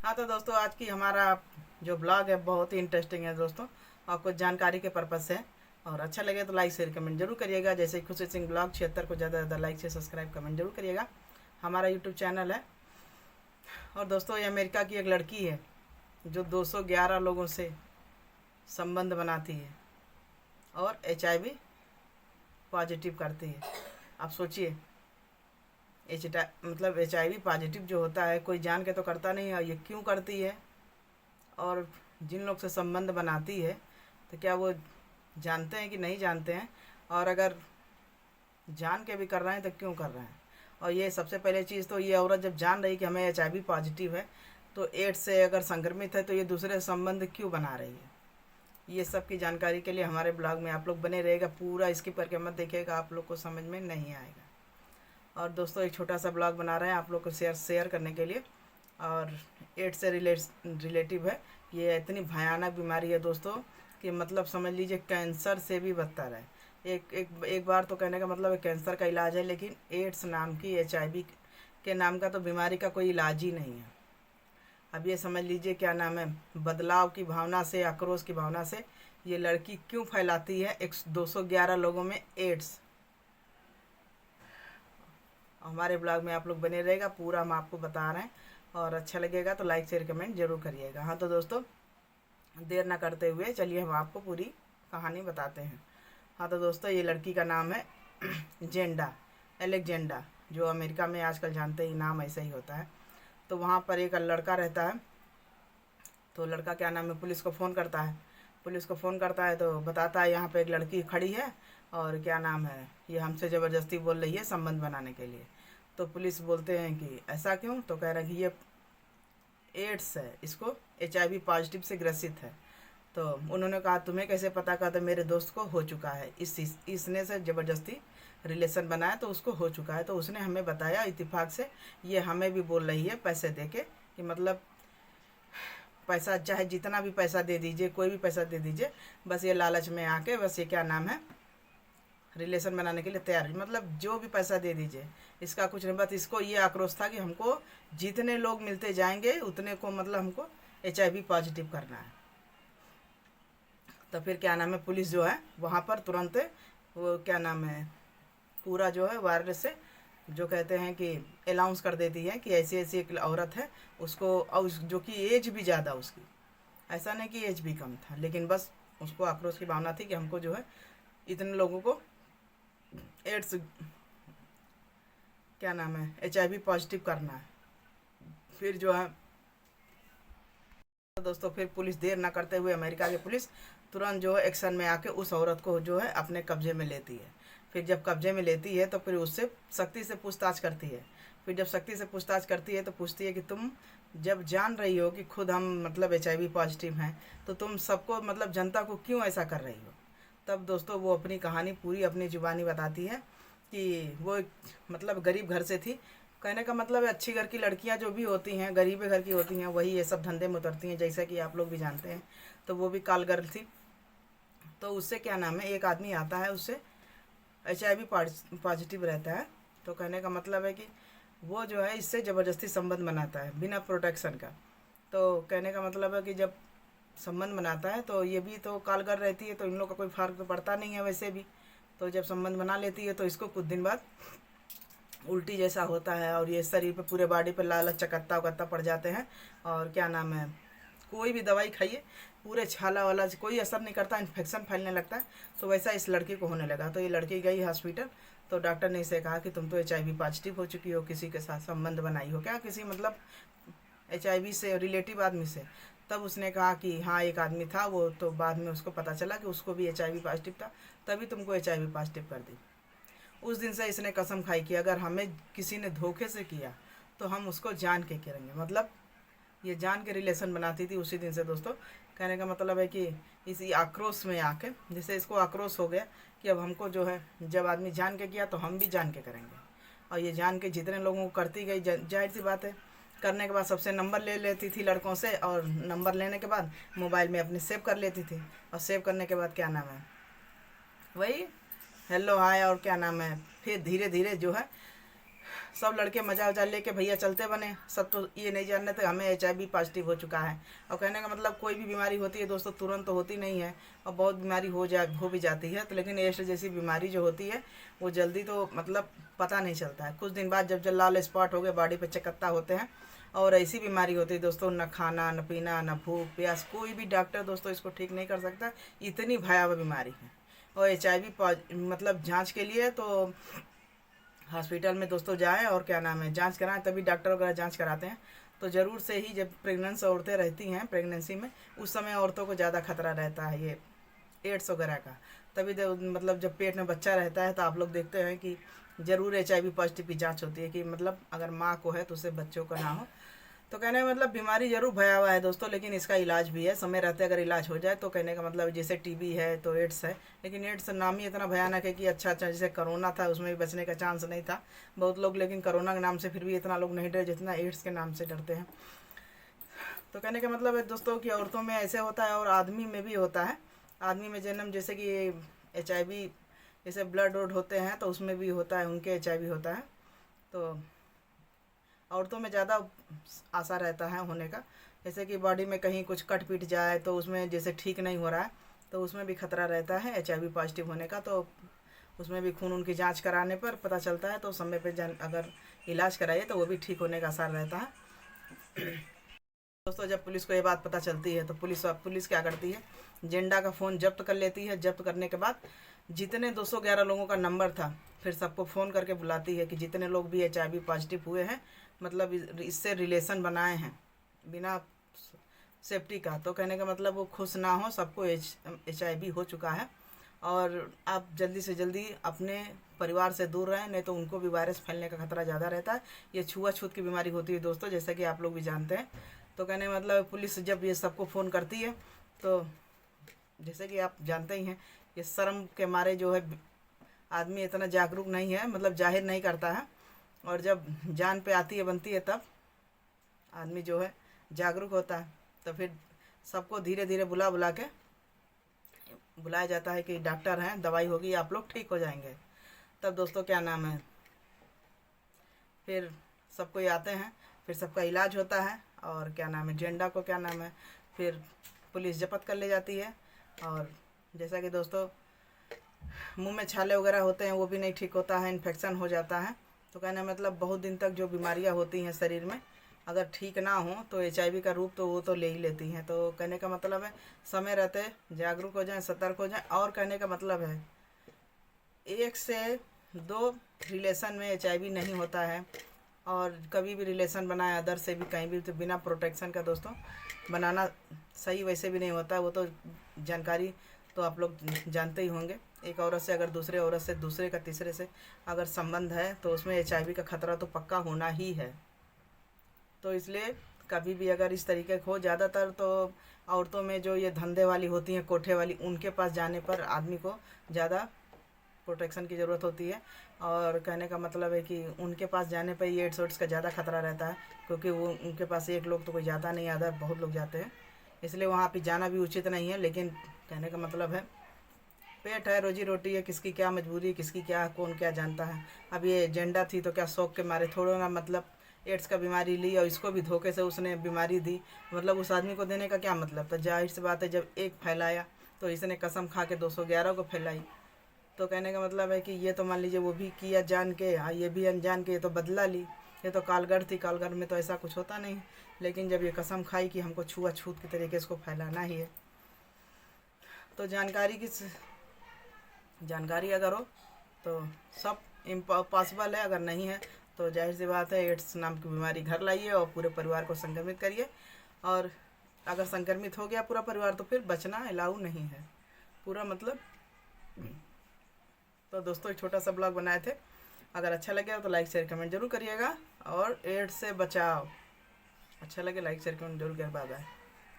हाँ तो दोस्तों, आज की हमारा जो ब्लॉग है बहुत ही इंटरेस्टिंग है दोस्तों, और कुछ जानकारी के पर्पज़ से है। और अच्छा लगे तो लाइक शेयर कमेंट जरूर करिएगा। जैसे खुशी सिंह ब्लॉग 76 को ज़्यादा ज़्यादा लाइक से सब्सक्राइब कमेंट जरूर करिएगा। हमारा यूट्यूब चैनल है। और दोस्तों, ये अमेरिका की एक लड़की है जो 211 लोगों से संबंध बनाती है और HIV पॉजिटिव करती है। आप सोचिए, HIV पॉजिटिव जो होता है कोई जान के तो करता नहीं है, ये क्यों करती है? और जिन लोग से संबंध बनाती है तो क्या वो जानते हैं कि नहीं जानते हैं? और अगर जान के भी कर रहे हैं तो क्यों कर रहे हैं? और ये सबसे पहले चीज़ तो, ये औरत जब जान रही कि हमें HIV पॉजिटिव है तो एड्स से अगर संक्रमित है तो ये दूसरे संबंध क्यों बना रही है? ये सब की जानकारी के लिए हमारे ब्लॉग में आप लोग बने रहेगा। पूरा स्किप करके मत देखिएगा, आप लोग को समझ में नहीं आएगा। और दोस्तों, एक छोटा सा ब्लॉग बना रहे हैं आप लोग को शेयर करने के लिए। और एड्स से रिलेटिव है। ये इतनी भयानक बीमारी है दोस्तों कि मतलब समझ लीजिए कैंसर से भी बदतर है। एक बार तो कहने का मतलब है कैंसर का इलाज है, लेकिन एड्स नाम की HIV के नाम का तो बीमारी का कोई इलाज ही नहीं है। अब ये समझ लीजिए क्या नाम है, बदलाव की भावना से, आक्रोश की भावना से ये लड़की क्यों फैलाती है 211 लोगों में एड्स। हमारे ब्लॉग में आप लोग बने रहेगा, पूरा हम आपको बता रहे हैं। और अच्छा लगेगा तो लाइक शेयर कमेंट जरूर करिएगा। हाँ तो दोस्तों, देर ना करते हुए चलिए हम आपको पूरी कहानी बताते हैं। हाँ तो दोस्तों, ये लड़की का नाम है जेंडा, एलेक्जेंडा, जो अमेरिका में आजकल जानते ही नाम ऐसा ही होता है। तो वहाँ पर एक लड़का रहता है। तो लड़का क्या नाम है, पुलिस को फ़ोन करता है। पुलिस को फ़ोन करता है तो बताता है यहाँ पे एक लड़की खड़ी है और क्या नाम है, ये हमसे ज़बरदस्ती बोल रही है संबंध बनाने के लिए। तो पुलिस बोलते हैं कि ऐसा क्यों? तो कह रहा है कि ये एड्स है, इसको HIV पॉजिटिव से ग्रसित है। तो उन्होंने कहा तुम्हें कैसे पता? कहा तो मेरे दोस्त को हो चुका है, इसने से ज़बरदस्ती रिलेशन बनाया तो उसको हो चुका है। तो उसने हमें बताया इत्तेफाक से, ये हमें भी बोल रही है पैसे दे के कि मतलब पैसा चाहे जितना भी पैसा दे दीजिए, कोई भी पैसा दे दीजिए, बस ये लालच में आके बस ये क्या नाम है रिलेशन बनाने के लिए तैयार है। मतलब जो भी पैसा दे दीजिए, इसका कुछ नहीं। बस इसको ये आक्रोश था कि हमको जितने लोग मिलते जाएंगे उतने को मतलब हमको HIV पॉजिटिव करना है। तो फिर क्या नाम है, पुलिस जो है वहाँ पर तुरंत वो क्या नाम है पूरा जो है वायरलेस से जो कहते हैं कि अनाउंस कर देती है कि ऐसी ऐसी एक औरत है, उसको और जो कि एज भी ज़्यादा उसकी, ऐसा नहीं कि एज भी कम था, लेकिन बस उसको आक्रोश की भावना थी कि हमको जो है इतने लोगों को एड्स क्या नाम है HIV पॉजिटिव करना है। फिर जो है तो दोस्तों, फिर पुलिस देर ना करते हुए, अमेरिका की पुलिस तुरंत जो है एक्शन में आके उस औरत को जो है अपने कब्जे में लेती है। फिर जब कब्जे में लेती है तो फिर उससे सख्ती से पूछताछ करती है। फिर जब सख्ती से पूछताछ करती है तो पूछती है कि तुम जब जान रही हो कि खुद हम मतलब HIV पॉजिटिव हैं, तो तुम सबको मतलब जनता को क्यों ऐसा कर रही हो? तब दोस्तों वो अपनी कहानी पूरी अपनी ज़ुबानी बताती है कि वो एक मतलब गरीब घर से थी। कहने का मतलब है अच्छी घर की लड़कियां जो भी होती हैं, गरीबे घर की होती हैं, वही ये सब धंधे में उतरती हैं, जैसा कि आप लोग भी जानते हैं। तो वो भी काल गर्ल थी। तो उससे क्या नाम है, एक आदमी आता है, उससे HIV पॉजिटिव रहता है। तो कहने का मतलब है कि वो जो है इससे ज़बरदस्ती संबंध बनाता है बिना प्रोटेक्शन का। तो कहने का मतलब है कि जब संबंध बनाता है तो ये भी तो कालगर रहती है, तो इन लोग का कोई फ़र्क तो पड़ता नहीं है वैसे भी। तो जब संबंध बना लेती है तो इसको कुछ दिन बाद उल्टी जैसा होता है और ये शरीर पे पूरे बॉडी पे लाल चकत्ता उकत्ता पड़ जाते हैं। और क्या नाम है, कोई भी दवाई खाइए पूरे छाला वाला कोई असर नहीं करता, इन्फेक्शन फैलने लगता है। तो वैसा इस लड़की को होने लगा। तो ये लड़की गई हॉस्पिटल। तो डॉक्टर ने इसे कहा कि तुम तो HIV पॉजिटिव हो चुकी हो, किसी के साथ संबंध बनाई हो क्या, किसी मतलब HIV से रिलेटिव आदमी से? तब उसने कहा कि हाँ एक आदमी था, वो तो बाद में उसको पता चला कि उसको भी HIV पॉजिटिव था, तभी तुमको HIV पॉजिटिव कर दी। उस दिन से इसने कसम खाई कि अगर हमें किसी ने धोखे से किया तो हम उसको जान के करेंगे। मतलब ये जान के रिलेशन बनाती थी उसी दिन से दोस्तों। कहने का मतलब है कि इसी आक्रोश में आके, जैसे इसको आक्रोश हो गया कि अब हमको जो है जब आदमी जान के किया तो हम भी जान के करेंगे। और ये जान के जितने लोगों को करती गई, जाहिर सी बात है, करने के बाद सबसे नंबर ले लेती थी लड़कों से, और नंबर लेने के बाद मोबाइल में अपने सेव कर लेती थी। और सेव करने के बाद क्या नाम है वही हेलो हाय और क्या नाम है, फिर धीरे धीरे जो है सब लड़के मजा वजा लेके भैया चलते बने, सब तो ये नहीं जानते थे हमें HIV पॉजिटिव हो चुका है। और कहने का मतलब कोई भी बीमारी होती है दोस्तों तुरंत तो होती नहीं है, और बहुत बीमारी हो भी जाती है, तो लेकिन एड्स जैसी बीमारी जो होती है वो जल्दी तो मतलब पता नहीं चलता है। कुछ दिन बाद जब लाल स्पॉट हो गए, बॉडी पे चकत्ता होते हैं, और ऐसी बीमारी होती है दोस्तों, न खाना न पीना न भूख प्यास, कोई भी डॉक्टर दोस्तों इसको ठीक नहीं कर सकता, इतनी भयावह बीमारी है। और HIV मतलब जांच के लिए तो हॉस्पिटल में दोस्तों जाएं और क्या नाम है जांच कराएं, तभी डॉक्टर वगैरह जांच कराते हैं। तो ज़रूर से ही जब प्रेगनेंस औरतें रहती हैं प्रेगनेंसी में, उस समय औरतों को ज़्यादा खतरा रहता है ये एड्स वगैरह का। तभी मतलब जब पेट में बच्चा रहता है तो आप लोग देखते हैं कि ज़रूर HIV पॉजिटिव की जांच होती है, कि मतलब अगर माँ को है तो उससे बच्चों को ना हो। तो कहने का मतलब बीमारी जरूर भयावह है दोस्तों, लेकिन इसका इलाज भी है, समय रहते अगर इलाज हो जाए तो। कहने का मतलब जैसे TB है तो एड्स है, लेकिन एड्स नाम ही इतना भयानक है कि अच्छा जैसे कोरोना था उसमें भी बचने का चांस नहीं था बहुत लोग, लेकिन कोरोना के नाम से फिर भी इतना लोग नहीं डरे जितना एड्स के नाम से डरते हैं। तो कहने का मतलब है दोस्तों कि औरतों में ऐसे होता है और आदमी में भी होता है। आदमी में जन्म जैसे कि HIV जैसे ब्लड वोड होते हैं तो उसमें भी होता है, उनके HIV होता है। तो औरतों में ज़्यादा आशा रहता है होने का, जैसे कि बॉडी में कहीं कुछ कट पीट जाए तो उसमें जैसे ठीक नहीं हो रहा है तो उसमें भी खतरा रहता है HIV पॉजिटिव होने का। तो उसमें भी खून उनकी जांच कराने पर पता चलता है, तो समय पे अगर इलाज कराइए तो वो भी ठीक होने का आसार रहता है। दोस्तों जब पुलिस को ये बात पता चलती है तो पुलिस क्या करती है, जेंडा का फ़ोन जब्त कर लेती है। जब्त करने के बाद जितने 211 लोगों का नंबर था फिर सबको फ़ोन करके बुलाती है कि जितने लोग भी HIV पॉजिटिव हुए हैं, मतलब इससे रिलेशन बनाए हैं बिना सेफ्टी का, तो कहने का मतलब वो खुश ना हो, सबको HIV हो चुका है और आप जल्दी से जल्दी अपने परिवार से दूर रहें, नहीं तो उनको भी वायरस फैलने का खतरा ज़्यादा रहता है। ये छुआछूत की बीमारी होती है दोस्तों, जैसा कि आप लोग भी जानते हैं। तो कहने का मतलब पुलिस जब ये सबको फ़ोन करती है तो जैसे कि आप जानते ही हैं, ये शर्म के मारे जो है आदमी इतना जागरूक नहीं है, मतलब जाहिर नहीं करता है, और जब जान पे आती है बनती है तब आदमी जो है जागरूक होता है। तो फिर सबको धीरे धीरे बुलाया जाता है कि डॉक्टर हैं, दवाई होगी, आप लोग ठीक हो जाएंगे। तब दोस्तों क्या नाम है फिर सबको ये आते हैं, फिर सबका इलाज होता है, और क्या नाम है जेंडा को क्या नाम है फिर पुलिस जब्त कर ले जाती है। और जैसा कि दोस्तों मुंह में छाले वगैरह होते हैं वो भी नहीं ठीक होता है, इन्फेक्शन हो जाता है। तो कहने मतलब बहुत दिन तक जो बीमारियां होती हैं शरीर में अगर ठीक ना हो तो HIV का रूप तो वो तो ले ही लेती हैं। तो कहने का मतलब है समय रहते जागरूक हो जाएं, सतर्क हो जाएं। और कहने का मतलब है 1 से 2 रिलेशन में HIV नहीं होता है, और कभी भी रिलेशन बनाए अदर से भी कहीं भी तो बिना प्रोटेक्शन का दोस्तों बनाना सही वैसे भी नहीं होता है। वो तो जानकारी तो आप लोग जानते ही होंगे, एक औरत से अगर दूसरे औरत से, दूसरे का तीसरे से अगर संबंध है तो उसमें HIV का खतरा तो पक्का होना ही है। तो इसलिए कभी भी अगर इस तरीके हो, ज़्यादातर तो औरतों में जो ये धंधे वाली होती हैं कोठे वाली, उनके पास जाने पर आदमी को ज़्यादा प्रोटेक्शन की ज़रूरत होती है। और कहने का मतलब है कि उनके पास जाने पर ये एड्स का ज़्यादा खतरा रहता है, क्योंकि वो उनके पास एक लोग तो कोई जाता नहीं, अदर बहुत लोग जाते हैं, इसलिए वहाँ पे जाना भी उचित नहीं है। लेकिन कहने का मतलब है पेट है, रोजी रोटी है, किसकी क्या मजबूरी, किसकी क्या, कौन क्या जानता है। अब ये एजेंडा थी तो क्या शौक के मारे थोड़ा ना मतलब एड्स का बीमारी ली और इसको भी धोखे से उसने बीमारी दी, मतलब उस आदमी को देने का क्या मतलब था। जाहिर सी बात है जब एक फैलाया तो इसने कसम खा के 211 को फैलाई। तो कहने का मतलब है कि ये तो मान लीजिए वो भी किया जान के, ये भी अनजान के, ये तो बदला ली, ये तो कालगढ़ थी, कालगढ़ में तो ऐसा कुछ होता नहीं। लेकिन जब ये कसम खाई कि हमको छुआछूत के तरीके से इसको फैलाना ही है, तो जानकारी अगर हो तो सब पॉसिबल है, अगर नहीं है तो जाहिर सी बात है एड्स नाम की बीमारी घर लाइए और पूरे परिवार को संक्रमित करिए। और अगर संक्रमित हो गया पूरा परिवार तो फिर बचना अलाउ नहीं है पूरा मतलब। तो दोस्तों एक छोटा सा ब्लॉग बनाए थे, अगर अच्छा लगे तो लाइक शेयर कमेंट जरूर करिएगा, और एड्स से बचाओ अच्छा लगे लाइक शेयर कमेंट जरूर कर। Bye bye.